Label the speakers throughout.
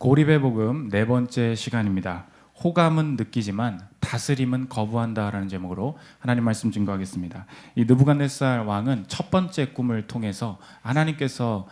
Speaker 1: 고립의 복음 네 번째 시간입니다. 호감은 느끼지만 다스림은 거부한다라는 제목으로 하나님 말씀 증거하겠습니다. 이 느부갓네살 왕은 첫 번째 꿈을 통해서 하나님께서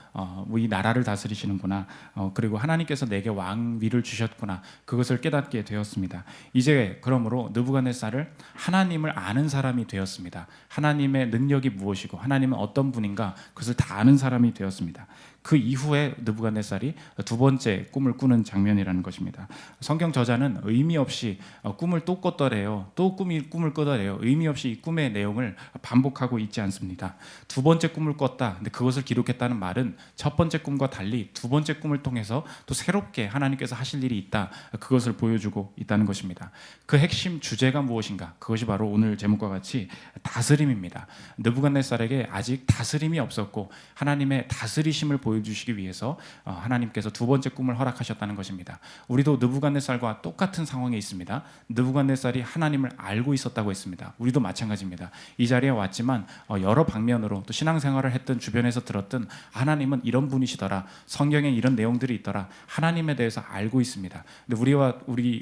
Speaker 1: 이 나라를 다스리시는구나, 그리고 하나님께서 내게 왕위를 주셨구나, 그것을 깨닫게 되었습니다. 이제 그러므로 느부갓네살을 하나님을 아는 사람이 되었습니다. 하나님의 능력이 무엇이고 하나님은 어떤 분인가, 그것을 다 아는 사람이 되었습니다. 그 이후에 느부갓네살이 두 번째 꿈을 꾸는 장면이라는 것입니다. 성경 저자는 의미 없이 꿈을 또 꿨더래요. 또 꿈을 꿔더래요. 의미 없이 이 꿈의 내용을 반복하고 있지 않습니다. 두 번째 꿈을 꿨다. 근데 그것을 기록했다는 말은 첫 번째 꿈과 달리 두 번째 꿈을 통해서 또 새롭게 하나님께서 하실 일이 있다. 그것을 보여주고 있다는 것입니다. 그 핵심 주제가 무엇인가? 그것이 바로 오늘 제목과 같이 다스림입니다. 느부갓네살에게 아직 다스림이 없었고 하나님의 다스리심을 보여주시기 위해서 하나님께서 두 번째 꿈을 허락하셨다는 것입니다. 우리도 느부갓네살과 똑같은 상황에 있습니다. 느부갓네살이 하나님을 알고 있었다고 했습니다. 우리도 마찬가지입니다. 이 자리에 왔지만 여러 방면으로 또 신앙생활을 했던, 주변에서 들었던 하나님은 이런 분이시더라, 성경에 이런 내용들이 있더라, 하나님에 대해서 알고 있습니다. 근데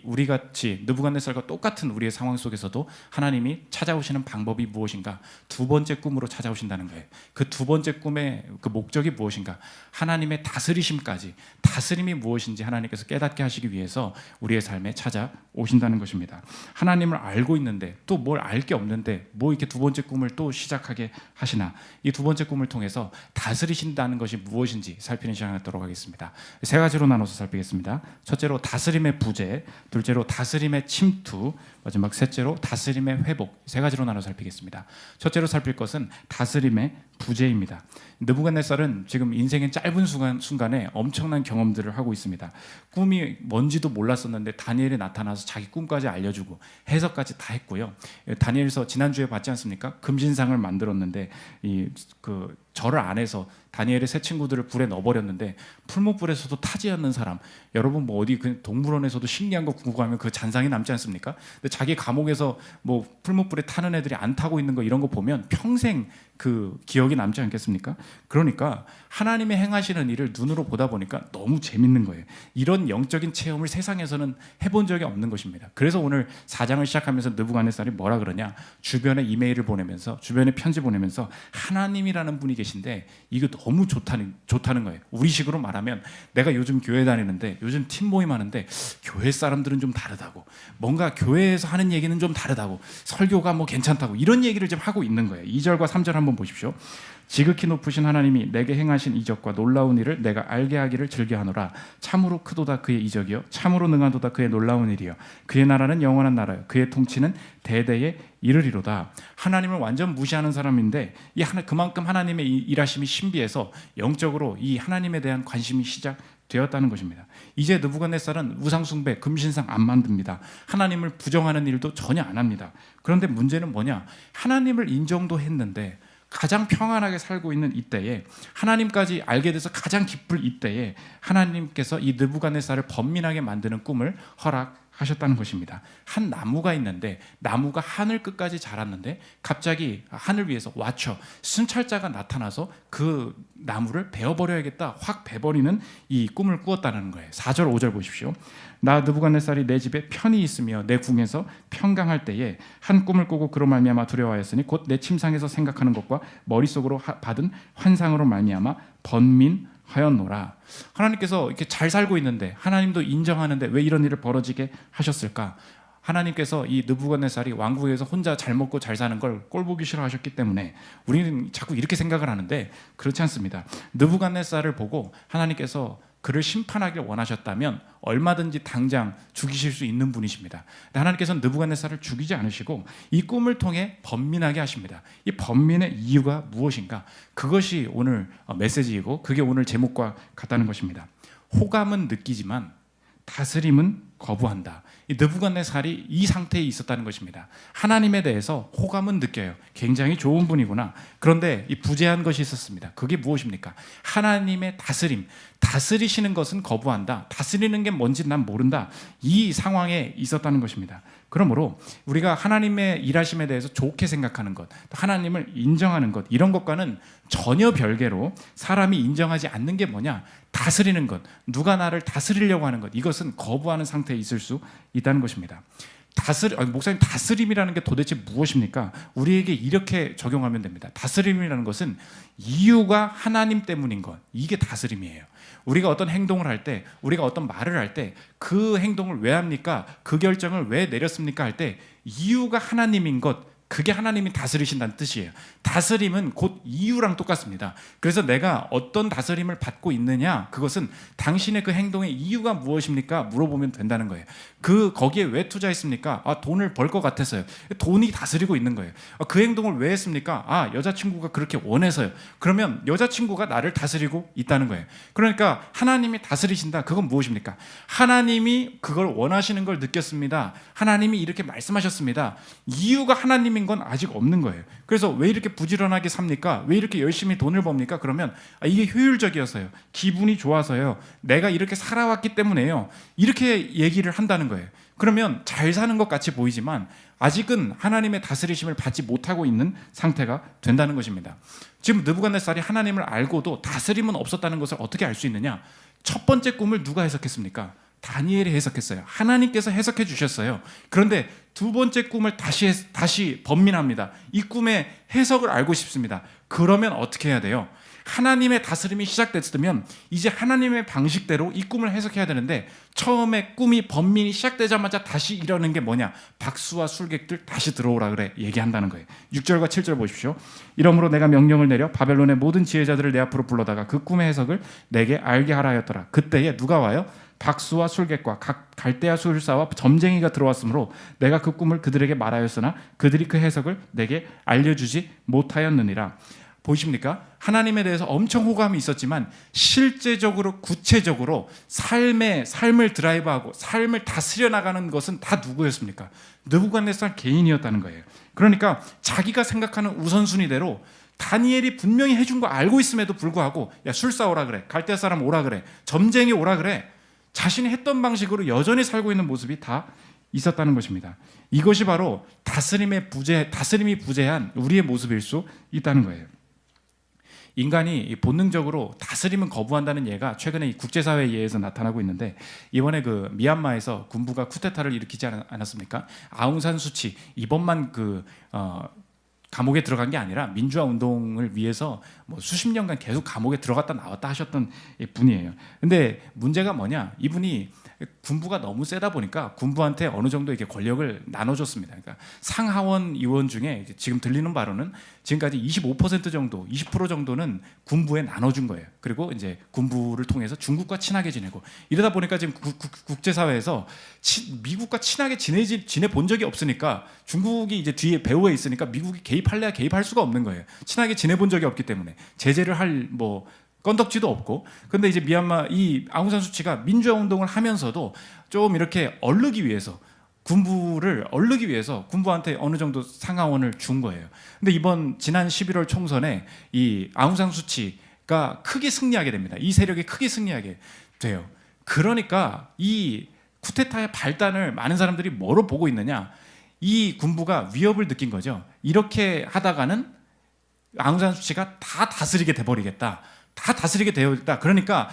Speaker 1: 우리 같이 느부갓네살과 똑같은 우리의 상황 속에서도 하나님이 찾아오시는 방법이 무엇인가? 두 번째 꿈으로 찾아오신다는 거예요. 그 두 번째 꿈의 그 목적이 무엇인가? 하나님의 다스리심까지, 다스림이 무엇인지 하나님께서 깨닫게 하시기 위해서 우리의 삶에 찾아오신다는 것입니다. 하나님을 알고 있는데 또 뭘 알 게 없는데 뭐 이렇게 두 번째 꿈을 또 시작하게 하시나? 이 두 번째 꿈을 통해서 다스리신다는 것이 무엇인지 살피는 시간을 갖도록 하겠습니다. 세 가지로 나눠서 살피겠습니다. 첫째로 다스림의 부재, 둘째로 다스림의 침투, 마지막 셋째로 다스림의 회복. 세 가지로 나눠 살피겠습니다. 첫째로 살필 것은 다스림의 부재입니다. 느부갓네살은 지금 인생의 짧은 순간에 엄청난 경험들을 하고 있습니다. 꿈이 뭔지도 몰랐었는데 다니엘이 나타나서 자기 꿈까지 알려주고 해석까지 다 했고요. 다니엘서 지난주에 봤지 않습니까? 금신상을 만들었는데 그 절을 안에서 다니엘의 세 친구들을 불에 넣어버렸는데 풀무불에서도 타지 않는 사람, 여러분 뭐 어디 그 동물원에서도 신기한 거 궁금하면 그 잔상이 남지 않습니까? 근데 자기 감옥에서 뭐 풀무불에 타는 애들이 안 타고 있는 거, 이런 거 보면 평생 그 기억이 남지 않겠습니까? 그러니까 하나님의 행하시는 일을 눈으로 보다 보니까 너무 재밌는 거예요. 이런 영적인 체험을 세상에서는 해본 적이 없는 것입니다. 그래서 오늘 4장을 시작하면서 느부갓네살이 뭐라 그러냐? 주변에 이메일을 보내면서, 주변에 편지 보내면서 하나님이라는 분이 계신데 이거 너무 좋다는 거예요. 우리식으로 말하면 내가 요즘 교회 다니는데, 요즘 팀 모임 하는데 교회 사람들은 좀 다르다고, 뭔가 교회에서 하는 얘기는 좀 다르다고, 설교가 뭐 괜찮다고, 이런 얘기를 지금 하고 있는 거예요. 2절과 3절 한번 보십시오. 지극히 높으신 하나님이 내게 행하신 이적과 놀라운 일을 내가 알게 하기를 즐겨하노라. 참으로 크도다 그의 이적이요, 참으로 능하도다 그의 놀라운 일이요, 그의 나라는 영원한 나라요, 그의 통치는 대대에 이르리로다. 하나님을 완전 무시하는 사람인데 그만큼 하나님의 일하심이 신비해서 영적으로 이 하나님에 대한 관심이 시작되었다는 것입니다. 이제 느부갓네살은 우상숭배, 금신상 안 만듭니다. 하나님을 부정하는 일도 전혀 안 합니다. 그런데 문제는 뭐냐? 하나님을 인정도 했는데 가장 평안하게 살고 있는 이때에, 하나님까지 알게 돼서 가장 기쁠 이때에 하나님께서 이 느부갓네살을 번민하게 만드는 꿈을 허락하셨다는 것입니다. 한 나무가 있는데, 나무가 하늘 끝까지 자랐는데 갑자기 하늘 위에서 와쳐 순찰자가 나타나서 그 나무를 베어버려야겠다, 확 베버리는 이 꿈을 꾸었다는 거예요. 4절 5절 보십시오. 나 느부갓네살이 내 집에 편히 있으며 내 궁에서 평강할 때에 한 꿈을 꾸고 그로 말미암아 두려워하였으니 곧 내 침상에서 생각하는 것과 머릿속으로 받은 환상으로 말미암아 번민하였노라. 하나님께서 이렇게 잘 살고 있는데, 하나님도 인정하는데 왜 이런 일을 벌어지게 하셨을까? 하나님께서 이 느부갓네살이 왕국에서 혼자 잘 먹고 잘 사는 걸 꼴보기 싫어하셨기 때문에 우리는 자꾸 이렇게 생각을 하는데 그렇지 않습니다. 느부갓네살을 보고 하나님께서 그를 심판하길 원하셨다면 얼마든지 당장 죽이실 수 있는 분이십니다. 하나님께서는 느부갓네살을 죽이지 않으시고 이 꿈을 통해 번민하게 하십니다. 이 번민의 이유가 무엇인가? 그것이 오늘 메시지이고 그게 오늘 제목과 같다는 것입니다. 호감은 느끼지만 다스림은 거부한다. 이 느부갓네살이 이 상태에 있었다는 것입니다. 하나님에 대해서 호감은 느껴요. 굉장히 좋은 분이구나. 그런데 이 부재한 것이 있었습니다. 그게 무엇입니까? 하나님의 다스림, 다스리시는 것은 거부한다. 다스리는 게 뭔지 난 모른다. 이 상황에 있었다는 것입니다. 그러므로 우리가 하나님의 일하심에 대해서 좋게 생각하는 것, 하나님을 인정하는 것, 이런 것과는 전혀 별개로 사람이 인정하지 않는 게 뭐냐? 다스리는 것, 누가 나를 다스리려고 하는 것, 이것은 거부하는 상태에 있을 수 있다는 것입니다. 목사님, 다스림이라는 게 도대체 무엇입니까? 우리에게 이렇게 적용하면 됩니다. 다스림이라는 것은 이유가 하나님 때문인 것, 이게 다스림이에요. 우리가 어떤 행동을 할 때, 우리가 어떤 말을 할 때 그 행동을 왜 합니까? 그 결정을 왜 내렸습니까? 할 때 이유가 하나님인 것, 그게 하나님이 다스리신다는 뜻이에요. 다스림은 곧 이유랑 똑같습니다. 그래서 내가 어떤 다스림을 받고 있느냐, 그것은 당신의 그 행동의 이유가 무엇입니까? 물어보면 된다는 거예요. 거기에 왜 투자했습니까? 돈을 벌 것 같아서요. 돈이 다스리고 있는 거예요. 그 행동을 왜 했습니까? 여자친구가 그렇게 원해서요. 그러면 여자친구가 나를 다스리고 있다는 거예요. 그러니까 하나님이 다스리신다. 그건 무엇입니까? 하나님이 그걸 원하시는 걸 느꼈습니다. 하나님이 이렇게 말씀하셨습니다. 이유가 하나님인 건 아직 없는 거예요. 그래서 왜 이렇게 부지런하게 삽니까? 왜 이렇게 열심히 돈을 법니까? 그러면 이게 효율적이어서요. 기분이 좋아서요. 내가 이렇게 살아왔기 때문에요. 이렇게 얘기를 한다는 거예요. 그러면 잘 사는 것 같이 보이지만 아직은 하나님의 다스리심을 받지 못하고 있는 상태가 된다는 것입니다. 지금 느부갓네살이 하나님을 알고도 다스림은 없었다는 것을 어떻게 알 수 있느냐? 첫 번째 꿈을 누가 해석했습니까? 다니엘이 해석했어요. 하나님께서 해석해 주셨어요. 그런데 두 번째 꿈을 다시 번민합니다. 이 꿈의 해석을 알고 싶습니다. 그러면 어떻게 해야 돼요? 하나님의 다스림이 시작됐으면 이제 하나님의 방식대로 이 꿈을 해석해야 되는데, 처음에 꿈이 번민이 시작되자마자 다시 이러는 게 뭐냐? 박수와 술객들 다시 들어오라 그래 얘기한다는 거예요. 6절과 7절 보십시오. 이러므로 내가 명령을 내려 바벨론의 모든 지혜자들을 내 앞으로 불러다가 그 꿈의 해석을 내게 알게 하라 하였더라. 그때에 누가 와요? 박수와 술객과 각 갈대아 술사와 점쟁이가 들어왔으므로 내가 그 꿈을 그들에게 말하였으나 그들이 그 해석을 내게 알려주지 못하였느니라. 보이십니까? 하나님에 대해서 엄청 호감이 있었지만 실제적으로 구체적으로 삶을 드라이브하고 삶을 다스려 나가는 것은 다 누구였습니까? 느부갓네살 개인이었다는 거예요. 그러니까 자기가 생각하는 우선순위대로 다니엘이 분명히 해준 거 알고 있음에도 불구하고, 야, 술사 오라 그래, 갈대아 사람 오라 그래, 점쟁이 오라 그래, 자신이 했던 방식으로 여전히 살고 있는 모습이 다 있었다는 것입니다. 이것이 바로 다스림이 부재한 우리의 모습일 수 있다는 거예요. 인간이 본능적으로 다스림은 거부한다는 예가 최근에 국제사회 예에서 나타나고 있는데, 이번에 그 미얀마에서 군부가 쿠데타를 일으키지 않았습니까? 아웅산 수치 이번만 감옥에 들어간 게 아니라 민주화 운동을 위해서 수십 년간 계속 감옥에 들어갔다 나왔다 하셨던 분이에요. 근데 문제가 뭐냐? 이분이 군부가 너무 세다 보니까 군부한테 어느 정도 이렇게 권력을 나눠줬습니다. 그러니까 상하원 의원 중에 지금 들리는 바로는 지금까지 25% 정도, 20% 정도는 군부에 나눠준 거예요. 그리고 이제 군부를 통해서 중국과 친하게 지내고, 이러다 보니까 지금 국제사회에서 미국과 친하게 지내 본 적이 없으니까, 중국이 이제 뒤에 배후에 있으니까 미국이 개입할래야 개입할 수가 없는 거예요. 친하게 지내본 적이 없기 때문에 제재를 할 건덕지도 없고. 근데 이제 미얀마 이 아웅산 수치가 민주화 운동을 하면서도 좀 이렇게 군부를 얼르기 위해서 군부한테 어느 정도 상하원을 준 거예요. 근데 이번 지난 11월 총선에 이 아웅산 수치가 크게 승리하게 됩니다. 이 세력이 크게 승리하게 돼요. 그러니까 이 쿠데타의 발단을 많은 사람들이 뭐로 보고 있느냐? 이 군부가 위협을 느낀 거죠. 이렇게 하다가는 아웅산 수치가 다 다스리게 돼버리겠다. 다 다스리게 되었다. 그러니까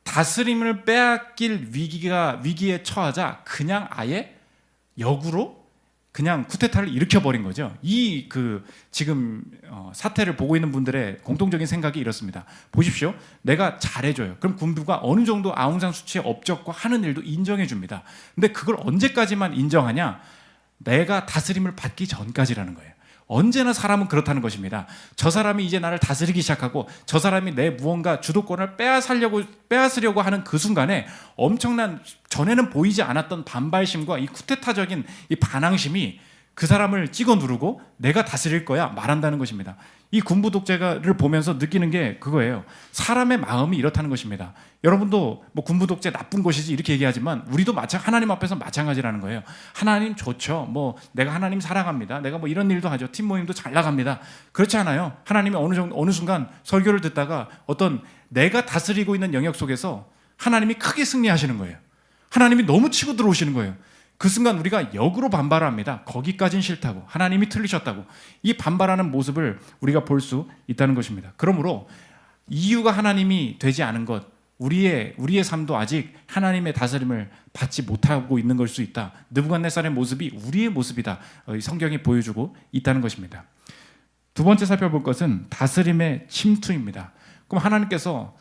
Speaker 1: 다스림을 빼앗길 위기에 처하자 그냥 아예 역으로 그냥 쿠데타를 일으켜버린 거죠. 지금 사태를 보고 있는 분들의 공통적인 생각이 이렇습니다. 보십시오. 내가 잘해줘요. 그럼 군부가 어느 정도 아웅산 수치의 업적과 하는 일도 인정해줍니다. 근데 그걸 언제까지만 인정하냐? 내가 다스림을 받기 전까지라는 거예요. 언제나 사람은 그렇다는 것입니다. 저 사람이 이제 나를 다스리기 시작하고 저 사람이 내 무언가 주도권을 빼앗으려고 하는 그 순간에 엄청난 전에는 보이지 않았던 반발심과 이 쿠데타적인 이 반항심이 그 사람을 찍어 누르고 내가 다스릴 거야 말한다는 것입니다. 이 군부 독재를 보면서 느끼는 게 그거예요. 사람의 마음이 이렇다는 것입니다. 여러분도 군부 독재 나쁜 것이지 이렇게 얘기하지만 우리도 하나님 앞에서 마찬가지라는 거예요. 하나님 좋죠. 내가 하나님 사랑합니다. 내가 이런 일도 하죠. 팀 모임도 잘 나갑니다. 그렇지 않아요. 하나님이 어느 순간 설교를 듣다가 어떤 내가 다스리고 있는 영역 속에서 하나님이 크게 승리하시는 거예요. 하나님이 너무 치고 들어오시는 거예요. 그 순간 우리가 역으로 반발합니다. 거기까진 싫다고, 하나님이 틀리셨다고. 이 반발하는 모습을 우리가 볼 수 있다는 것입니다. 그러므로 이유가 하나님이 되지 않은 것, 우리의 삶도 아직 하나님의 다스림을 받지 못하고 있는 걸 수 있다. 느부갓네살의 모습이 우리의 모습이다. 성경이 보여주고 있다는 것입니다. 두 번째 살펴볼 것은 다스림의 침투입니다. 그럼 하나님께서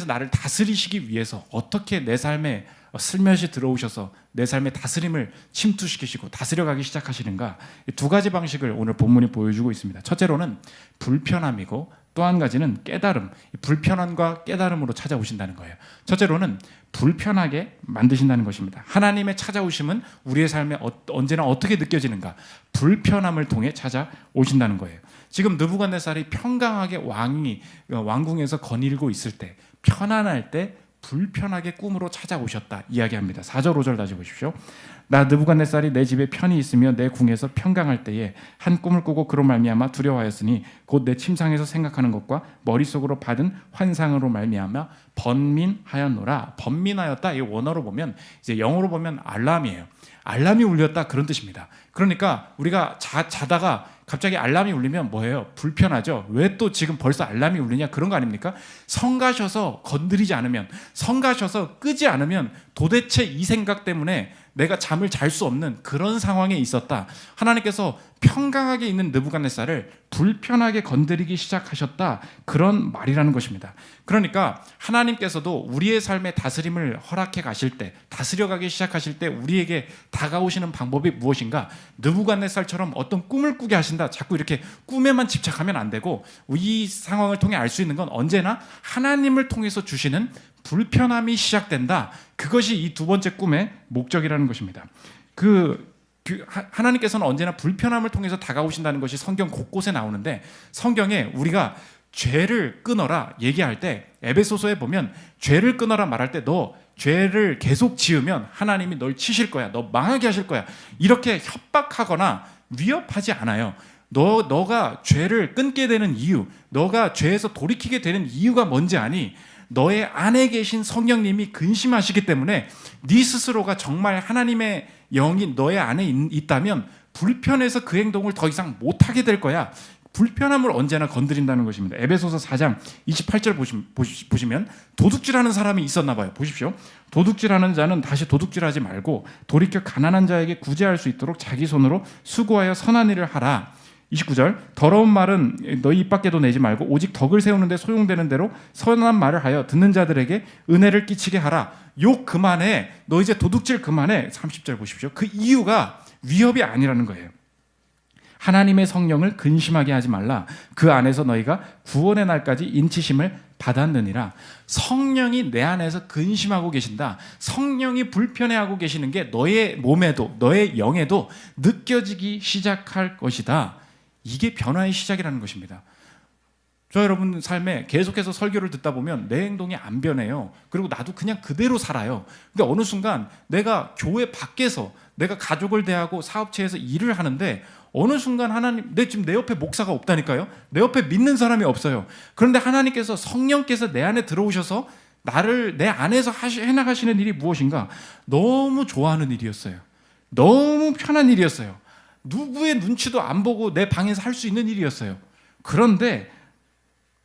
Speaker 1: 나를 다스리시기 위해서 어떻게 내 삶에 슬며시 들어오셔서 내 삶의 다스림을 침투시키시고 다스려가기 시작하시는가? 두 가지 방식을 오늘 본문이 보여주고 있습니다. 첫째로는 불편함이고 또 한 가지는 깨달음. 불편함과 깨달음으로 찾아오신다는 거예요. 첫째로는 불편하게 만드신다는 것입니다. 하나님의 찾아오심은 우리의 삶에 언제나 어떻게 느껴지는가? 불편함을 통해 찾아오신다는 거예요. 지금 느부갓네살이 평강하게 왕궁에서 거닐고 있을 때, 편안할 때 불편하게 꿈으로 찾아오셨다 이야기합니다. 4절 5절 다시 보십시오. 나 느부갓네살이 내 집에 편히 있으며 내 궁에서 평강할 때에 한 꿈을 꾸고 그로 말미암아 두려워하였으니 곧 내 침상에서 생각하는 것과 머릿속으로 받은 환상으로 말미암아 번민하였노라. 번민하였다, 이 원어로 보면, 이제 영어로 보면 알람이에요. 알람이 울렸다, 그런 뜻입니다. 그러니까 우리가 자다가 갑자기 알람이 울리면 뭐예요? 불편하죠. 왜 또 지금 벌써 알람이 울리냐, 그런 거 아닙니까? 성가셔서 건드리지 않으면, 성가셔서 끄지 않으면 도대체 이 생각 때문에 내가 잠을 잘 수 없는 그런 상황에 있었다. 하나님께서 평강하게 있는 느부갓네살을 불편하게 건드리기 시작하셨다, 그런 말이라는 것입니다. 그러니까 하나님께서도 우리의 삶의 다스림을 허락해 가실 때, 다스려가기 시작하실 때 우리에게 다가오시는 방법이 무엇인가? 느부갓네살처럼 어떤 꿈을 꾸게 하신다, 자꾸 이렇게 꿈에만 집착하면 안 되고, 이 상황을 통해 알 수 있는 건 언제나 하나님을 통해서 주시는 불편함이 시작된다. 그것이 이 두 번째 꿈의 목적이라는 것입니다. 하나님께서는 언제나 불편함을 통해서 다가오신다는 것이 성경 곳곳에 나오는데, 성경에 우리가 죄를 끊어라 얘기할 때, 에베소서에 보면 죄를 끊어라 말할 때 너 죄를 계속 지으면 하나님이 널 치실 거야, 너 망하게 하실 거야, 이렇게 협박하거나 위협하지 않아요. 너가 죄를 끊게 되는 이유, 너가 죄에서 돌이키게 되는 이유가 뭔지 아니? 너의 안에 계신 성령님이 근심하시기 때문에 네 스스로가 정말 하나님의 영이 너의 안에 있다면 불편해서 그 행동을 더 이상 못하게 될 거야. 불편함을 언제나 건드린다는 것입니다. 에베소서 4장 28절 보시면 도둑질하는 사람이 있었나 봐요. 보십시오. 도둑질하는 자는 다시 도둑질하지 말고 돌이켜 가난한 자에게 구제할 수 있도록 자기 손으로 수고하여 선한 일을 하라. 29절 더러운 말은 너희 입 밖에도 내지 말고 오직 덕을 세우는 데 소용되는 대로 선한 말을 하여 듣는 자들에게 은혜를 끼치게 하라. 욕 그만해. 너 이제 도둑질 그만해. 30절 보십시오. 그 이유가 위협이 아니라는 거예요. 하나님의 성령을 근심하게 하지 말라. 그 안에서 너희가 구원의 날까지 인치심을 받았느니라. 성령이 내 안에서 근심하고 계신다. 성령이 불편해하고 계시는 게 너의 몸에도 너의 영에도 느껴지기 시작할 것이다. 이게 변화의 시작이라는 것입니다. 저 여러분 삶에 계속해서 설교를 듣다 보면 내 행동이 안 변해요. 그리고 나도 그냥 그대로 살아요. 근데 어느 순간 내가 교회 밖에서 내가 가족을 대하고 사업체에서 일을 하는데 어느 순간 하나님, 지금 내 옆에 목사가 없다니까요. 내 옆에 믿는 사람이 없어요. 그런데 하나님께서, 성령께서 내 안에 들어오셔서 나를 내 안에서 해나가시는 일이 무엇인가? 너무 좋아하는 일이었어요. 너무 편한 일이었어요. 누구의 눈치도 안 보고 내 방에서 할 수 있는 일이었어요. 그런데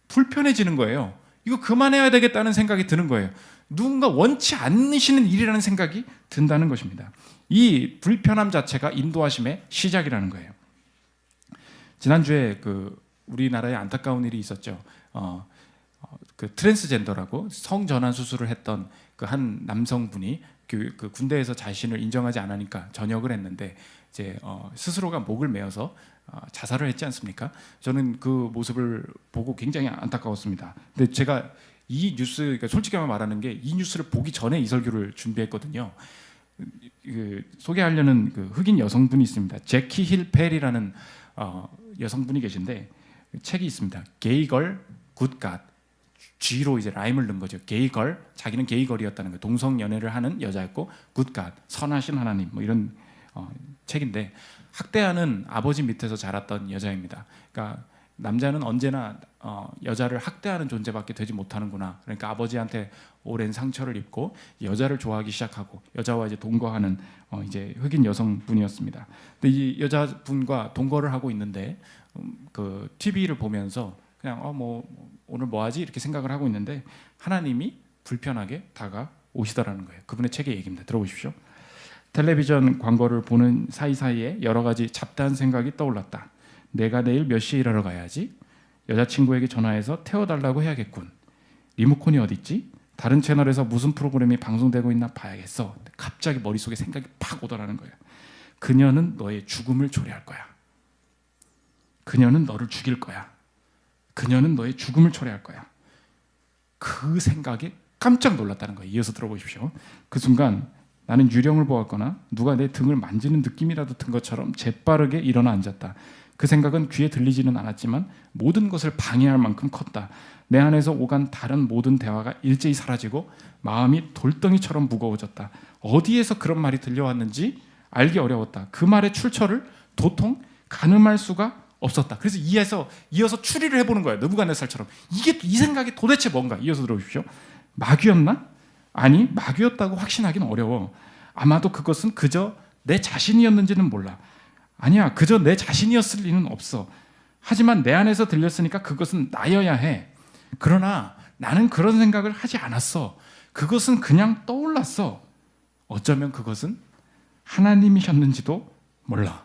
Speaker 1: 불편해지는 거예요. 이거 그만해야 되겠다는 생각이 드는 거예요. 누군가 원치 않으시는 일이라는 생각이 든다는 것입니다. 이 불편함 자체가 인도하심의 시작이라는 거예요. 지난주에 우리나라에 안타까운 일이 있었죠. 트랜스젠더라고 성전환 수술을 했던 그 한 남성분이 그 군대에서 자신을 인정하지 않으니까 전역을 했는데 이제 스스로가 목을 메어서 자살을 했지 않습니까? 저는 그 모습을 보고 굉장히 안타까웠습니다. 근데 제가 이 뉴스, 그러니까 솔직히 말하는 게 이 뉴스를 보기 전에 이 설교를 준비했거든요. 소개하려는 흑인 여성분이 있습니다. 제키 힐 펠이라는 여성분이 계신데 책이 있습니다. 게이걸 굿갓. G로 이제 라임을 넣은 거죠. 게이걸, 자기는 게이걸이었다는 거예요. 동성 연애를 하는 여자였고 굿갓, 선하신 하나님, 뭐 이런 책인데, 학대하는 아버지 밑에서 자랐던 여자입니다. 그러니까 남자는 언제나 여자를 학대하는 존재밖에 되지 못하는구나. 그러니까 아버지한테 오랜 상처를 입고 여자를 좋아하기 시작하고 여자와 이제 동거하는 이제 흑인 여성분이었습니다. 근데 이 여자분과 동거를 하고 있는데 TV를 보면서 그냥 오늘 뭐 하지 이렇게 생각을 하고 있는데 하나님이 불편하게 다가오시더라는 거예요. 그분의 책의 얘기입니다. 들어보십시오. 텔레비전 광고를 보는 사이사이에 여러 가지 잡다한 생각이 떠올랐다. 내가 내일 몇 시에 일하러 가야지? 여자친구에게 전화해서 태워달라고 해야겠군. 리모컨이 어딨지? 다른 채널에서 무슨 프로그램이 방송되고 있나 봐야겠어. 갑자기 머릿속에 생각이 팍 오더라는 거예요. 그녀는 너의 죽음을 초래할 거야. 그녀는 너를 죽일 거야. 그녀는 너의 죽음을 초래할 거야. 그 생각에 깜짝 놀랐다는 거예요. 이어서 들어보십시오. 그 순간 나는 유령을 보았거나 누가 내 등을 만지는 느낌이라도 든 것처럼 재빠르게 일어나 앉았다. 그 생각은 귀에 들리지는 않았지만 모든 것을 방해할 만큼 컸다. 내 안에서 오간 다른 모든 대화가 일제히 사라지고 마음이 돌덩이처럼 무거워졌다. 어디에서 그런 말이 들려왔는지 알기 어려웠다. 그 말의 출처를 도통 가늠할 수가 없었다. 그래서 이어서 추리를 해보는 거예요. 느부갓네살처럼. 이 생각이 도대체 뭔가? 이어서 들어보십시오. 마귀였나? 아니, 마귀였다고 확신하기는 어려워. 아마도 그것은 그저 내 자신이었는지는 몰라. 아니야, 그저 내 자신이었을 리는 없어. 하지만 내 안에서 들렸으니까 그것은 나여야 해. 그러나 나는 그런 생각을 하지 않았어. 그것은 그냥 떠올랐어. 어쩌면 그것은 하나님이셨는지도 몰라.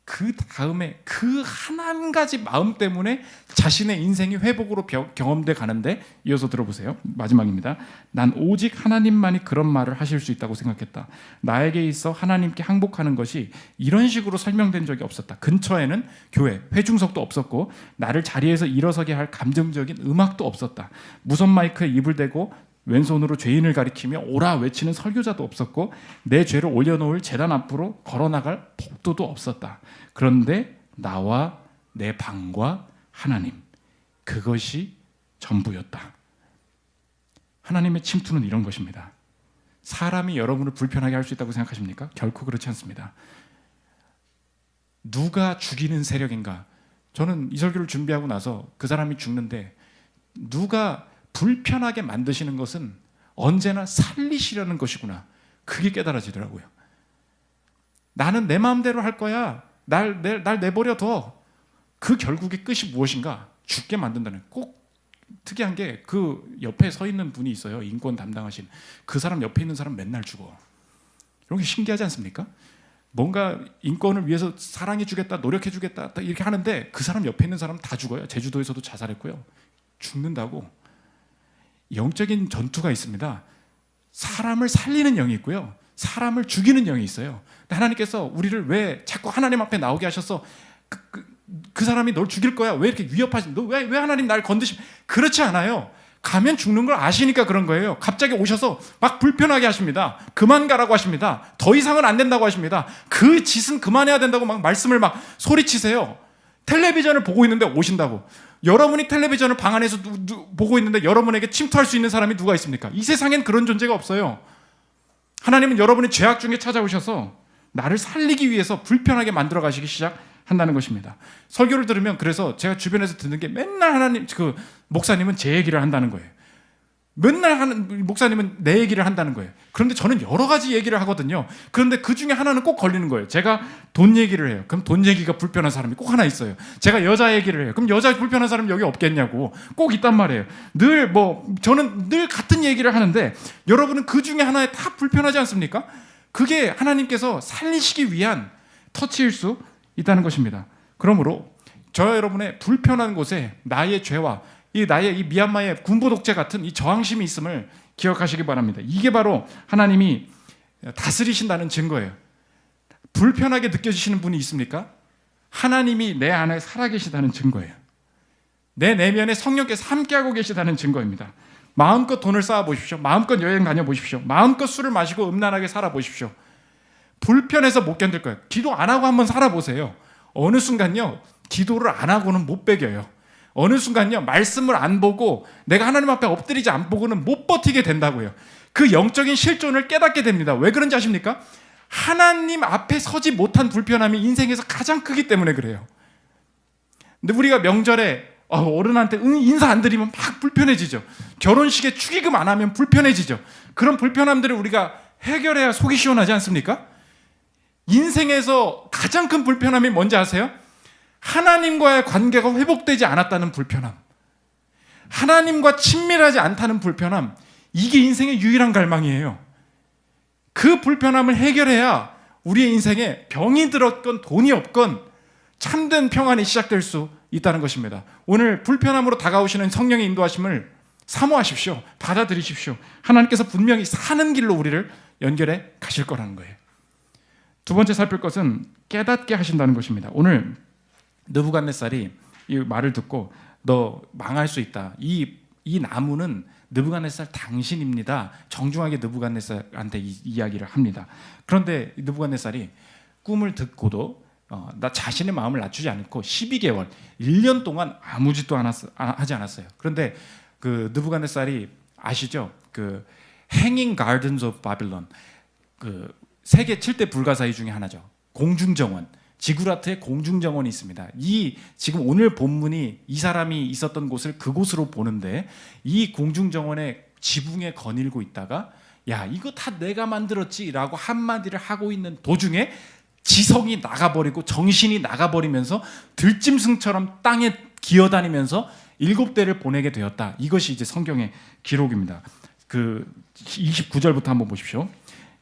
Speaker 1: 그 다음에 그 한 가지 마음 때문에 자신의 인생이 회복으로 경험돼 가는데, 이어서 들어보세요. 마지막입니다. 난 오직 하나님만이 그런 말을 하실 수 있다고 생각했다. 나에게 있어 하나님께 항복하는 것이 이런 식으로 설명된 적이 없었다. 근처에는 교회, 회중석도 없었고 나를 자리에서 일어서게 할 감정적인 음악도 없었다. 무선 마이크에 입을 대고 왼손으로 죄인을 가리키며 오라 외치는 설교자도 없었고 내 죄를 올려놓을 제단 앞으로 걸어나갈 복도도 없었다. 그런데 나와 내 방과 하나님, 그것이 전부였다. 하나님의 침투는 이런 것입니다. 사람이 여러분을 불편하게 할 수 있다고 생각하십니까? 결코 그렇지 않습니다. 누가 죽이는 세력인가? 저는 이 설교를 준비하고 나서 그 사람이 죽는데 누가 불편하게 만드시는 것은 언제나 살리시려는 것이구나. 그게 깨달아지더라고요. 나는 내 마음대로 할 거야. 날 내버려둬. 그 결국의 끝이 무엇인가? 죽게 만든다는. 꼭 특이한 게 그 옆에 서 있는 분이 있어요. 인권 담당하신. 그 사람 옆에 있는 사람 맨날 죽어. 이런 게 신기하지 않습니까? 뭔가 인권을 위해서 사랑해 주겠다, 노력해 주겠다 이렇게 하는데 그 사람 옆에 있는 사람 다 죽어요. 제주도에서도 자살했고요. 죽는다고. 영적인 전투가 있습니다. 사람을 살리는 영이 있고요. 사람을 죽이는 영이 있어요. 근데 하나님께서 우리를 왜 자꾸 하나님 앞에 나오게 하셔서 그 사람이 널 죽일 거야. 왜 이렇게 위협하시? 왜 하나님 날 건드시? 그렇지 않아요. 가면 죽는 걸 아시니까 그런 거예요. 갑자기 오셔서 막 불편하게 하십니다. 그만 가라고 하십니다. 더 이상은 안 된다고 하십니다. 그 짓은 그만해야 된다고 막 말씀을 막 소리치세요. 텔레비전을 보고 있는데 오신다고. 여러분이 텔레비전을 방 안에서 보고 있는데 여러분에게 침투할 수 있는 사람이 누가 있습니까? 이 세상엔 그런 존재가 없어요. 하나님은 여러분의 죄악 중에 찾아오셔서 나를 살리기 위해서 불편하게 만들어 가시기 시작한다는 것입니다. 설교를 들으면 그래서 제가 주변에서 듣는 게 맨날 하나님, 목사님은 제 얘기를 한다는 거예요. 맨날 목사님은 내 얘기를 한다는 거예요. 그런데 저는 여러 가지 얘기를 하거든요. 그런데 그 중에 하나는 꼭 걸리는 거예요. 제가 돈 얘기를 해요. 그럼 돈 얘기가 불편한 사람이 꼭 하나 있어요. 제가 여자 얘기를 해요. 그럼 여자 불편한 사람이 여기 없겠냐고 꼭 있단 말이에요. 저는 늘 같은 얘기를 하는데 여러분은 그 중에 하나에 다 불편하지 않습니까? 그게 하나님께서 살리시기 위한 터치일 수 있다는 것입니다. 그러므로 저 여러분의 불편한 곳에 나의 죄와 나의 이 미얀마의 군부 독재 같은 이 저항심이 있음을 기억하시기 바랍니다. 이게 바로 하나님이 다스리신다는 증거예요. 불편하게 느껴지시는 분이 있습니까? 하나님이 내 안에 살아계시다는 증거예요. 내 내면에 성령께서 함께하고 계시다는 증거입니다. 마음껏 돈을 쌓아보십시오. 마음껏 여행 다녀보십시오. 마음껏 술을 마시고 음란하게 살아보십시오. 불편해서 못 견딜 거예요. 기도 안 하고 한번 살아보세요. 어느 순간요, 기도를 안 하고는 못 배겨요. 어느 순간요, 말씀을 안 보고 내가 하나님 앞에 엎드리지 안 보고는 못 버티게 된다고요. 그 영적인 실존을 깨닫게 됩니다. 왜 그런지 아십니까? 하나님 앞에 서지 못한 불편함이 인생에서 가장 크기 때문에 그래요. 근데 우리가 명절에 어른한테 인사 안 드리면 막 불편해지죠. 결혼식에 축의금 안 하면 불편해지죠. 그런 불편함들을 우리가 해결해야 속이 시원하지 않습니까? 인생에서 가장 큰 불편함이 뭔지 아세요? 하나님과의 관계가 회복되지 않았다는 불편함, 하나님과 친밀하지 않다는 불편함, 이게 인생의 유일한 갈망이에요. 그 불편함을 해결해야 우리의 인생에 병이 들었건 돈이 없건 참된 평안이 시작될 수 있다는 것입니다. 오늘 불편함으로 다가오시는 성령의 인도하심을 사모하십시오. 받아들이십시오. 하나님께서 분명히 사는 길로 우리를 연결해 가실 거라는 거예요. 두 번째 살필 것은 깨닫게 하신다는 것입니다. 오늘 느부갓네살이 이 말을 듣고 너 망할 수 있다. 이 나무는 느부갓네살 당신입니다. 정중하게 느부갓네살한테 이야기를 합니다. 그런데 느부갓네살이 꿈을 듣고도 나 자신의 마음을 낮추지 않고 12개월, 1년 동안 아무 짓도 하지 않았어요. 그런데 그 느부갓네살이 아시죠? 그 Hanging Gardens of Babylon, 그 세계 7대 불가사의 중에 하나죠. 공중정원. 지구라트에 공중정원이 있습니다. 지금 오늘 본문이 이 사람이 있었던 곳을 그곳으로 보는데 이 공중정원의 지붕에 거닐고 있다가 야 이거 다 내가 만들었지라고 한마디를 하고 있는 도중에 지성이 나가버리고 정신이 나가버리면서 들짐승처럼 땅에 기어다니면서 7대를 보내게 되었다. 이것이 이제 성경의 기록입니다. 그 29절부터 한번 보십시오.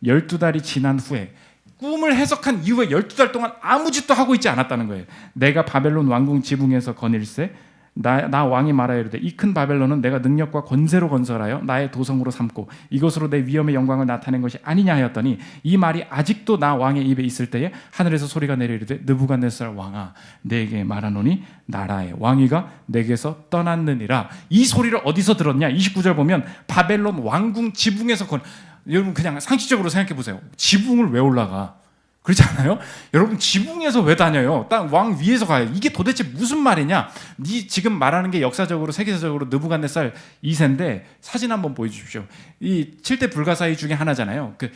Speaker 1: 12달이 지난 후에 꿈을 해석한 이후에 12달 동안 아무 짓도 하고 있지 않았다는 거예요. 내가 바벨론 왕궁 지붕에서 거닐세 나 왕이 말하여 이르되 이 큰 바벨론은 내가 능력과 권세로 건설하여 나의 도성으로 삼고 이것으로 내 위엄의 영광을 나타낸 것이 아니냐 하였더니 이 말이 아직도 나 왕의 입에 있을 때에 하늘에서 소리가 내려 이르되 느부갓네살 왕아 내게 말하노니 나라의 왕위가 내게서 떠났느니라. 이 소리를 어디서 들었냐? 29절 보면 바벨론 왕궁 지붕에서 여러분 그냥 상식적으로 생각해 보세요. 지붕을 왜 올라가? 그렇지 않아요? 여러분 지붕에서 왜 다녀요? 땅 왕 위에서 가요. 이게 도대체 무슨 말이냐? 지금 말하는 게 역사적으로 세계적으로 느부갓네살 2세인데 사진 한번 보여주십시오. 이 7대 불가사의 중에 하나잖아요. 그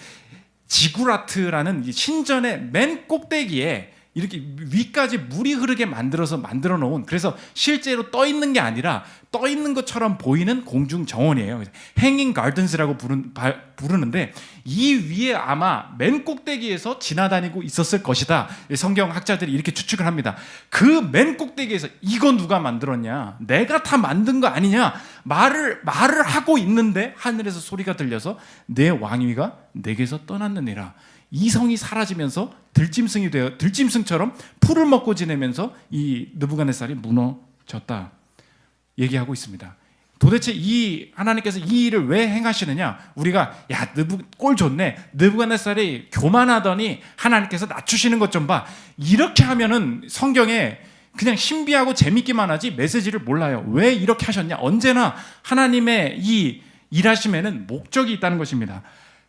Speaker 1: 지구라트라는 신전의 맨 꼭대기에 이렇게 위까지 물이 흐르게 만들어 놓은, 그래서 실제로 떠 있는 게 아니라 떠 있는 것처럼 보이는 공중 정원이에요. 행잉 가든스라고 부르는데 이 위에 아마 맨 꼭대기에서 지나다니고 있었을 것이다. 성경 학자들이 이렇게 추측을 합니다. 그 맨 꼭대기에서 이거 누가 만들었냐? 내가 다 만든 거 아니냐? 말을 하고 있는데 하늘에서 소리가 들려서 내 왕위가 내게서 떠났느니라. 이성이 사라지면서 들짐승처럼 풀을 먹고 지내면서 이 느부갓네살이 무너졌다 얘기하고 있습니다. 도대체 이 하나님께서 이 일을 왜 행하시느냐? 우리가 꼴 좋네. 느부갓네살이 교만하더니 하나님께서 낮추시는 것 좀 봐. 이렇게 하면은 성경에 그냥 신비하고 재밌기만 하지 메시지를 몰라요. 왜 이렇게 하셨냐? 언제나 하나님의 이 일하심에는 목적이 있다는 것입니다.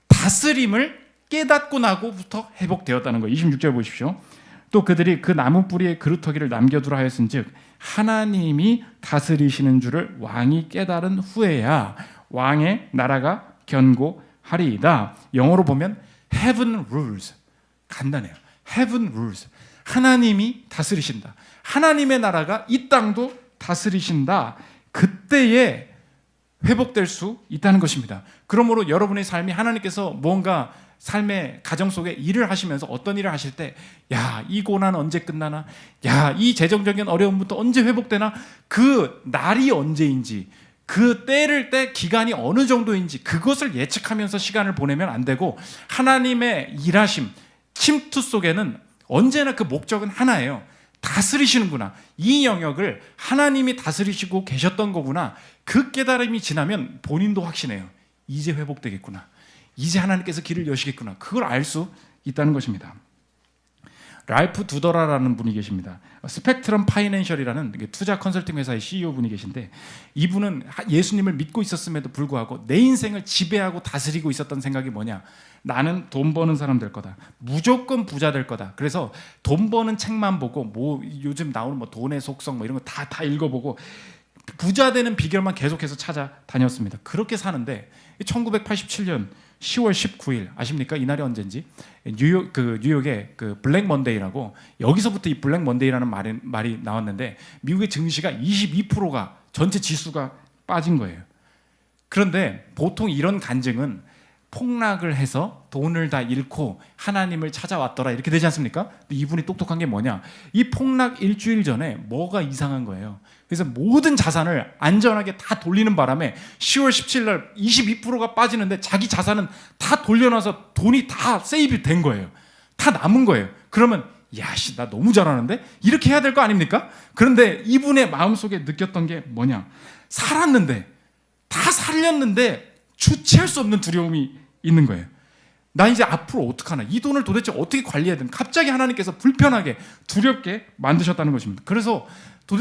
Speaker 1: 다스림을 깨닫고 나고부터 회복되었다는 거예요. 26절 보십시오. 또 그들이 그 나무 뿌리에 그루터기를 남겨두라 하였은즉 하나님이 다스리시는 줄을 왕이 깨달은 후에야 왕의 나라가 견고하리이다. 영어로 보면 Heaven rules. 간단해요. Heaven rules. 하나님이 다스리신다. 하나님의 나라가 이 땅도 다스리신다. 그때에 회복될 수 있다는 것입니다. 그러므로 여러분의 삶이 하나님께서 뭔가 삶의 가정 속에 일을 하시면서 어떤 일을 하실 때 이 고난 언제 끝나나? 이 재정적인 어려움부터 언제 회복되나? 그 날이 언제인지 그 때 기간이 어느 정도인지 그것을 예측하면서 시간을 보내면 안 되고 하나님의 일하심, 침투 속에는 언제나 그 목적은 하나예요. 다스리시는구나. 이 영역을 하나님이 다스리시고 계셨던 거구나. 그 깨달음이 지나면 본인도 확신해요. 이제 회복되겠구나. 이제 하나님께서 길을 여시겠구나. 그걸 알 수 있다는 것입니다. 랄프 두더라라는 분이 계십니다. 스펙트럼 파이낸셜이라는 투자 컨설팅 회사의 CEO 분이 계신데 이분은 예수님을 믿고 있었음에도 불구하고 내 인생을 지배하고 다스리고 있었던 생각이 뭐냐? 나는 돈 버는 사람 될 거다. 무조건 부자 될 거다. 그래서 돈 버는 책만 보고 요즘 나오는 돈의 속성 이런 거 다 읽어보고 부자 되는 비결만 계속해서 찾아다녔습니다. 그렇게 사는데 1987년 10월 19일 아십니까? 이날이 언젠지 뉴욕의 그 블랙 먼데이라고 여기서부터 이 블랙 먼데이라는 말이 나왔는데 미국의 증시가 22%가 전체 지수가 빠진 거예요. 그런데 보통 이런 간증은 폭락을 해서 돈을 다 잃고 하나님을 찾아왔더라 이렇게 되지 않습니까? 근데 이분이 똑똑한 게 뭐냐? 이 폭락 일주일 전에 뭐가 이상한 거예요. 그래서 모든 자산을 안전하게 다 돌리는 바람에 10월 17일 날 22%가 빠지는데 자기 자산은 다 돌려놔서 돈이 다 세이브 된 거예요. 다 남은 거예요. 그러면 야씨 나 너무 잘하는데? 이렇게 해야 될 거 아닙니까? 그런데 이분의 마음속에 느꼈던 게 뭐냐? 살았는데 다 살렸는데 주체할 수 없는 두려움이 있는 거예요. 나 이제 앞으로 어떡하나? 이 돈을 도대체 어떻게 관리해야 되나? 갑자기 하나님께서 불편하게 두렵게 만드셨다는 것입니다. 그래서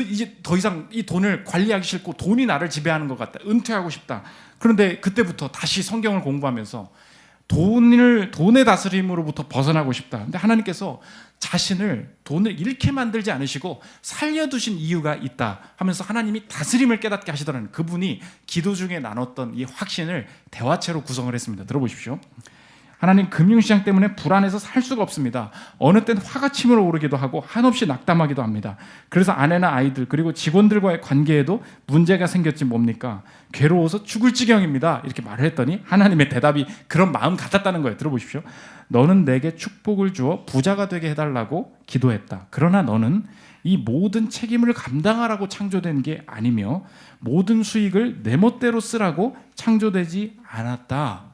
Speaker 1: 이제 더 이상 이 돈을 관리하기 싫고 돈이 나를 지배하는 것 같다. 은퇴하고 싶다. 그런데 그때부터 다시 성경을 공부하면서 돈의 다스림으로부터 벗어나고 싶다. 근데 하나님께서 자신을 돈을 잃게 만들지 않으시고 살려두신 이유가 있다 하면서 하나님이 다스림을 깨닫게 하시더라는 그분이 기도 중에 나눴던 이 확신을 대화체로 구성을 했습니다. 들어보십시오. 하나님 금융시장 때문에 불안해서 살 수가 없습니다. 어느 땐 화가 치밀어 오르기도 하고 한없이 낙담하기도 합니다. 그래서 아내나 아이들 그리고 직원들과의 관계에도 문제가 생겼지 뭡니까? 괴로워서 죽을 지경입니다. 이렇게 말을 했더니 하나님의 대답이 그런 마음 같았다는 거예요. 들어보십시오. 너는 내게 축복을 주어 부자가 되게 해달라고 기도했다. 그러나 너는 이 모든 책임을 감당하라고 창조된 게 아니며 모든 수익을 내 멋대로 쓰라고 창조되지 않았다.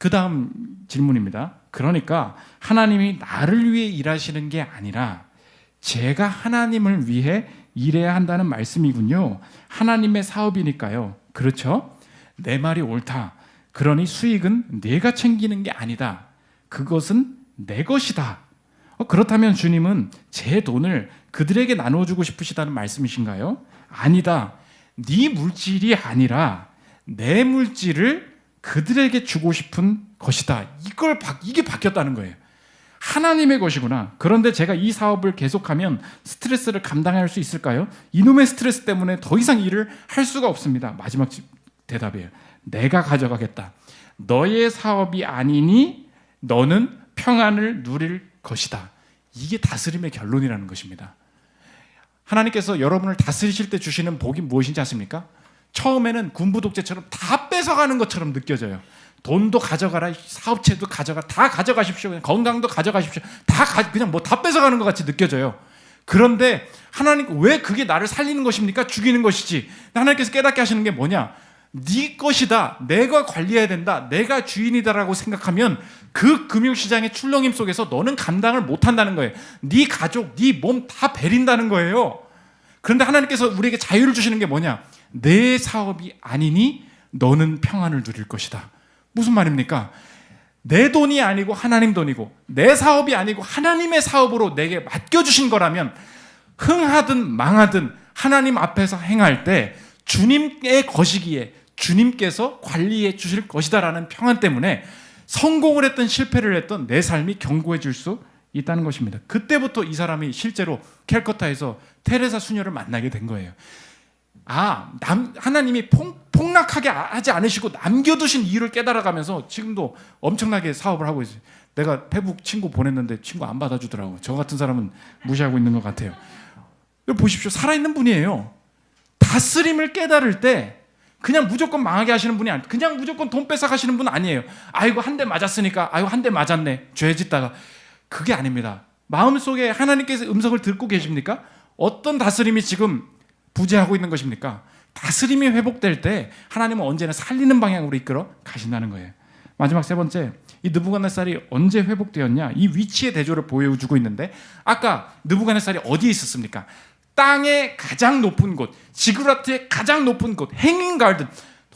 Speaker 1: 그 다음 질문입니다. 그러니까 하나님이 나를 위해 일하시는 게 아니라 제가 하나님을 위해 일해야 한다는 말씀이군요. 하나님의 사업이니까요. 그렇죠? 내 말이 옳다. 그러니 수익은 내가 챙기는 게 아니다. 그것은 내 것이다. 그렇다면 주님은 제 돈을 그들에게 나눠주고 싶으시다는 말씀이신가요? 아니다. 네 물질이 아니라 내 물질을 그들에게 주고 싶은 것이다. 이게 바뀌었다는 거예요. 하나님의 것이구나. 그런데 제가 이 사업을 계속하면 스트레스를 감당할 수 있을까요? 이놈의 스트레스 때문에 더 이상 일을 할 수가 없습니다. 마지막 대답이에요. 내가 가져가겠다. 너의 사업이 아니니 너는 평안을 누릴 것이다. 이게 다스림의 결론이라는 것입니다. 하나님께서 여러분을 다스리실 때 주시는 복이 무엇인지 아십니까? 처음에는 군부 독재처럼 다 뺏어가는 것처럼 느껴져요. 돈도 가져가라, 사업체도 가져가라, 다 가져가십시오. 그냥 건강도 가져가십시오. 그냥 뭐 다 뺏어가는 것 같이 느껴져요. 그런데 하나님 왜 그게 나를 살리는 것입니까? 죽이는 것이지. 하나님께서 깨닫게 하시는 게 뭐냐? 네 것이다. 내가 관리해야 된다. 내가 주인이다라고 생각하면 그 금융시장의 출렁임 속에서 너는 감당을 못한다는 거예요. 네 가족, 네 몸 다 베린다는 거예요. 그런데 하나님께서 우리에게 자유를 주시는 게 뭐냐? 내 사업이 아니니 너는 평안을 누릴 것이다. 무슨 말입니까? 내 돈이 아니고 하나님 돈이고 내 사업이 아니고 하나님의 사업으로 내게 맡겨주신 거라면 흥하든 망하든 하나님 앞에서 행할 때 주님의 것이기에 주님께서 관리해 주실 것이다라는 평안 때문에 성공을 했던 실패를 했던 내 삶이 견고해질 수 있다는 것입니다. 그때부터 이 사람이 실제로 캘커타에서 테레사 수녀를 만나게 된 거예요. 하나님이 폭락하게 하지 않으시고 남겨두신 이유를 깨달아가면서 지금도 엄청나게 사업을 하고 있어요. 내가 페북 친구 보냈는데 친구 안 받아주더라고요. 저 같은 사람은 무시하고 있는 것 같아요. 보십시오. 살아있는 분이에요. 다스림을 깨달을 때 그냥 무조건 망하게 하시는 분이 아니에요. 그냥 무조건 돈 뺏어가시는 분 아니에요. 아이고 한 대 맞았으니까 아이고 한 대 맞았네. 죄 짓다가. 그게 아닙니다. 마음속에 하나님께서 음성을 듣고 계십니까? 어떤 다스림이 지금 부재하고 있는 것입니까? 다스림이 회복될 때 하나님은 언제나 살리는 방향으로 이끌어 가신다는 거예요. 마지막 세 번째, 이 느부갓네살이 언제 회복되었냐? 이 위치의 대조를 보여주고 있는데 아까 느부갓네살이 어디에 있었습니까? 땅의 가장 높은 곳, 지그라트의 가장 높은 곳, 행인 가든,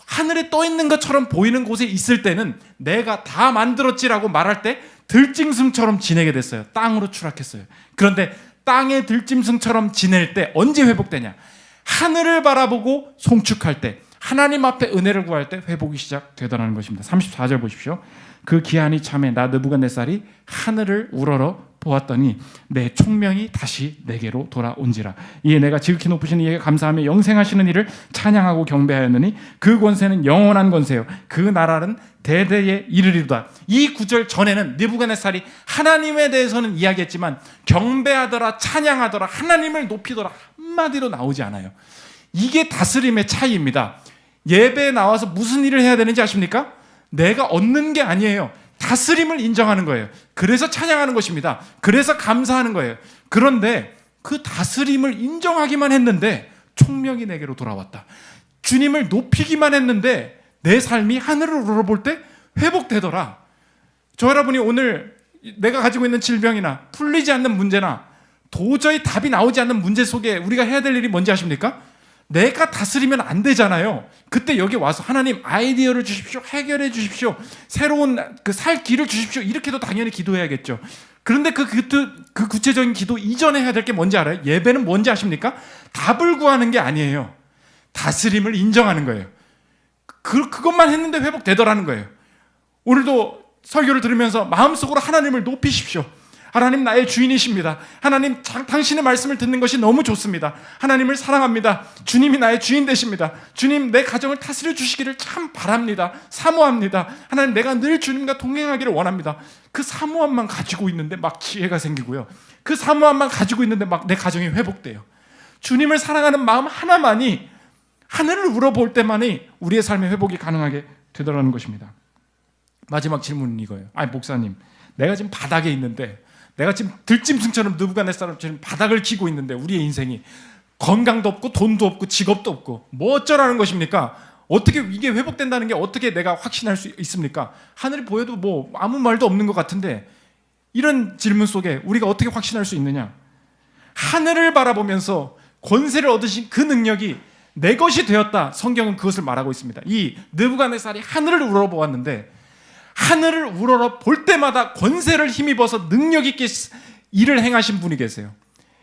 Speaker 1: 하늘에 떠 있는 것처럼 보이는 곳에 있을 때는 내가 다 만들었지라고 말할 때 들짐승처럼 지내게 됐어요. 땅으로 추락했어요. 그런데 땅의 들짐승처럼 지낼 때 언제 회복되냐? 하늘을 바라보고 송축할 때, 하나님 앞에 은혜를 구할 때 회복이 시작되더라는 것입니다. 34절 보십시오. 그 기한이 참에 나 느부갓네살이 하늘을 우러러 보았더니 내 총명이 다시 내게로 돌아온지라. 이에 내가 지극히 높으신 이에게 감사하며 영생하시는 이를 찬양하고 경배하였느니 그 권세는 영원한 권세요 그 나라는 대대에 이르리로다. 이 구절 전에는 느부갓네살이 하나님에 대해서는 이야기했지만 경배하더라, 찬양하더라, 하나님을 높이더라 한마디로 나오지 않아요. 이게 다스림의 차이입니다. 예배에 나와서 무슨 일을 해야 되는지 아십니까? 내가 얻는 게 아니에요. 다스림을 인정하는 거예요. 그래서 찬양하는 것입니다. 그래서 감사하는 거예요. 그런데 그 다스림을 인정하기만 했는데 총명이 내게로 돌아왔다. 주님을 높이기만 했는데 내 삶이 하늘을 우러볼 때 회복되더라. 저 여러분이 오늘 내가 가지고 있는 질병이나 풀리지 않는 문제나 도저히 답이 나오지 않는 문제 속에 우리가 해야 될 일이 뭔지 아십니까? 내가 다스리면 안 되잖아요. 그때 여기 와서 하나님 아이디어를 주십시오. 해결해 주십시오. 새로운 살 길을 주십시오. 이렇게도 당연히 기도해야겠죠. 그런데 그 구체적인 기도 이전에 해야 될 게 뭔지 알아요? 예배는 뭔지 아십니까? 답을 구하는 게 아니에요. 다스림을 인정하는 거예요. 그것만 했는데 회복되더라는 거예요. 오늘도 설교를 들으면서 마음속으로 하나님을 높이십시오. 하나님 나의 주인이십니다. 하나님 당신의 말씀을 듣는 것이 너무 좋습니다. 하나님을 사랑합니다. 주님이 나의 주인 되십니다. 주님 내 가정을 다스려 주시기를 참 바랍니다. 사모합니다. 하나님 내가 늘 주님과 동행하기를 원합니다. 그 사모함만 가지고 있는데 막 지혜가 생기고요. 그 사모함만 가지고 있는데 막 내 가정이 회복돼요. 주님을 사랑하는 마음 하나만이 하늘을 우러볼 때만이 우리의 삶의 회복이 가능하게 되더라는 것입니다. 마지막 질문은 이거예요. 아니 목사님, 내가 지금 바닥에 있는데, 내가 지금 들짐승처럼 느부갓네살처럼 바닥을 치고 있는데 우리의 인생이 건강도 없고 돈도 없고 직업도 없고 뭐 어쩌라는 것입니까? 어떻게 이게 회복된다는 게 어떻게 내가 확신할 수 있습니까? 하늘이 보여도 뭐 아무 말도 없는 것 같은데 이런 질문 속에 우리가 어떻게 확신할 수 있느냐? 하늘을 바라보면서 권세를 얻으신 그 능력이 내 것이 되었다. 성경은 그것을 말하고 있습니다. 이 느부갓네살이 하늘을 우러보았는데 하늘을 우러러 볼 때마다 권세를 힘입어서 능력 있게 일을 행하신 분이 계세요.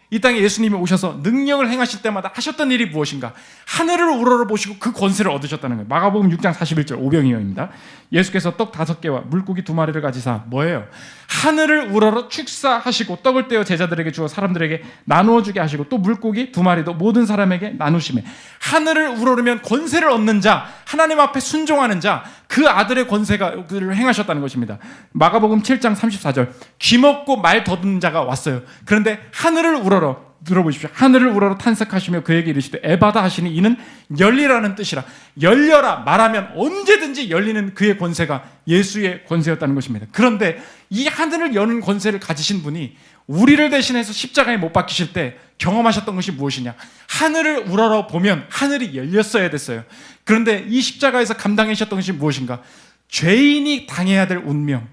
Speaker 1: 이 땅에 예수님이 오셔서 능력을 행하실 때마다 하셨던 일이 무엇인가? 하늘을 우러러 보시고 그 권세를 얻으셨다는 거예요. 마가복음 6장 41절 오병이어입니다. 예수께서 떡 5개와 물고기 2마리를 가지사 뭐예요? 하늘을 우러러 축사하시고 떡을 떼어 제자들에게 주어 사람들에게 나누어 주게 하시고 또 물고기 2마리도 모든 사람에게 나누시매 하늘을 우러르면 권세를 얻는 자, 하나님 앞에 순종하는 자, 그 아들의 권세가 그를 행하셨다는 것입니다. 마가복음 7장 34절 귀먹고 말 더듬는 자가 왔어요. 그런데 하늘을 우러러 들어보십시오. 하늘을 우러러 탄식하시며 그에게 이르시되 에바다 하시니 이는 열리라는 뜻이라. 열려라 말하면 언제든지 열리는 그의 권세가 예수의 권세였다는 것입니다. 그런데 이 하늘을 여는 권세를 가지신 분이 우리를 대신해서 십자가에 못 박히실 때 경험하셨던 것이 무엇이냐? 하늘을 우러러 보면 하늘이 열렸어야 됐어요. 그런데 이 십자가에서 감당하셨던 것이 무엇인가? 죄인이 당해야 될 운명,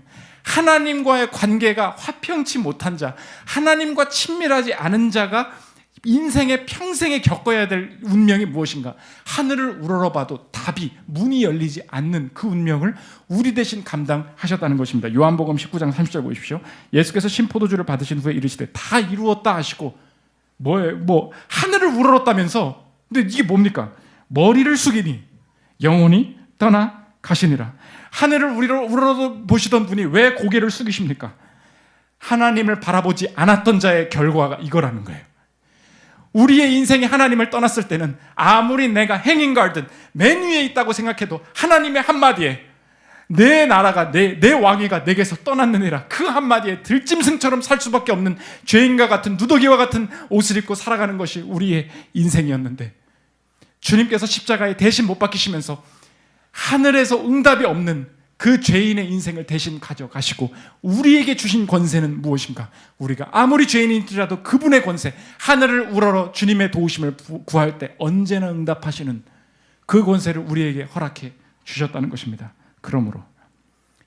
Speaker 1: 하나님과의 관계가 화평치 못한 자, 하나님과 친밀하지 않은 자가 인생의 평생에 겪어야 될 운명이 무엇인가? 하늘을 우러러봐도 답이, 문이 열리지 않는 그 운명을 우리 대신 감당하셨다는 것입니다. 요한복음 19장 30절 보십시오. 예수께서 신포도주를 받으신 후에 이르시되 다 이루었다 하시고 하늘을 우러렀다면서, 근데 이게 뭡니까? 머리를 숙이니 영혼이 떠나 가시니라. 하늘을 우러러 보시던 분이 왜 고개를 숙이십니까? 하나님을 바라보지 않았던 자의 결과가 이거라는 거예요. 우리의 인생이 하나님을 떠났을 때는 아무리 내가 행인가든 맨 위에 있다고 생각해도 하나님의 한마디에 내 나라가 내 왕위가 내게서 떠났느니라, 그 한마디에 들짐승처럼 살 수밖에 없는 죄인과 같은 누더기와 같은 옷을 입고 살아가는 것이 우리의 인생이었는데, 주님께서 십자가에 대신 못 박히시면서 하늘에서 응답이 없는 그 죄인의 인생을 대신 가져가시고 우리에게 주신 권세는 무엇인가? 우리가 아무리 죄인일지라도 그분의 권세, 하늘을 우러러 주님의 도우심을 구할 때 언제나 응답하시는 그 권세를 우리에게 허락해 주셨다는 것입니다. 그러므로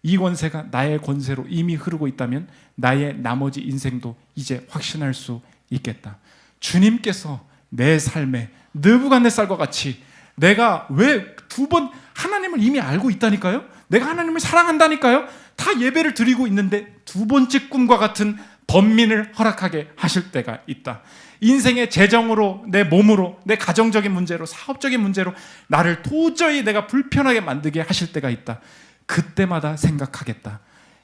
Speaker 1: 이 권세가 나의 권세로 이미 흐르고 있다면 나의 나머지 인생도 이제 확신할 수 있겠다. 주님께서 내 삶에 느부갓네살과 같이 내가 왜 2번 하나님을 이미 알고 있다니까요? 내가 하나님을 사랑한다니까요? 다 예배를 드리고 있는데 2번째 꿈과 같은 번민을 허락하게 하실 때가 있다. 인생의 재정으로, 내 몸으로, 내 가정적인 문제로, 사업적인 문제로 나를 도저히 내가 불편하게 만들게 하실 때가 있다. 그때마다 생각하겠다.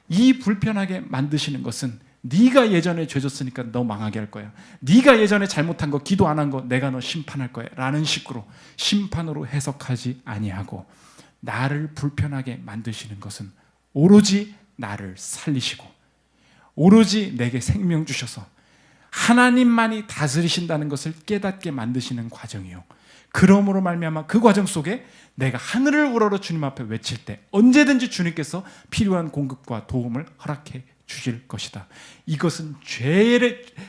Speaker 1: 이 불편하게 만드시는 것은 네가 예전에 죄졌으니까 너 망하게 할 거야. 네가 예전에 잘못한 거, 기도 안 한 거 내가 너 심판할 거야 라는 식으로 심판으로 해석하지 아니하고, 나를 불편하게 만드시는 것은 오로지 나를 살리시고 오로지 내게 생명 주셔서 하나님만이 다스리신다는 것을 깨닫게 만드시는 과정이요, 그러므로 말미암아 그 과정 속에 내가 하늘을 우러러 주님 앞에 외칠 때 언제든지 주님께서 필요한 공급과 도움을 허락해 주실 것이다. 이것은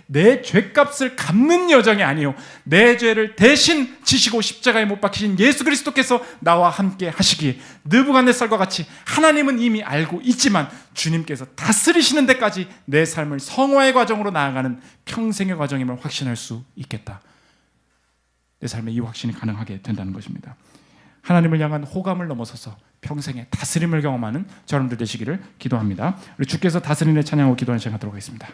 Speaker 1: 내 죄값을 갚는 여정이 아니요, 내 죄를 대신 지시고 십자가에 못 박히신 예수 그리스도께서 나와 함께 하시기에 느부갓네살과 같이 하나님은 이미 알고 있지만 주님께서 다스리시는 데까지 내 삶을 성화의 과정으로 나아가는 평생의 과정임을 확신할 수 있겠다. 내 삶에 이 확신이 가능하게 된다는 것입니다. 하나님을 향한 호감을 넘어서서 평생의 다스림을 경험하는 여러분들 되시기를 기도합니다. 우리 주께서 다스리는 찬양하고 기도하는 시간 갖도록 하겠습니다.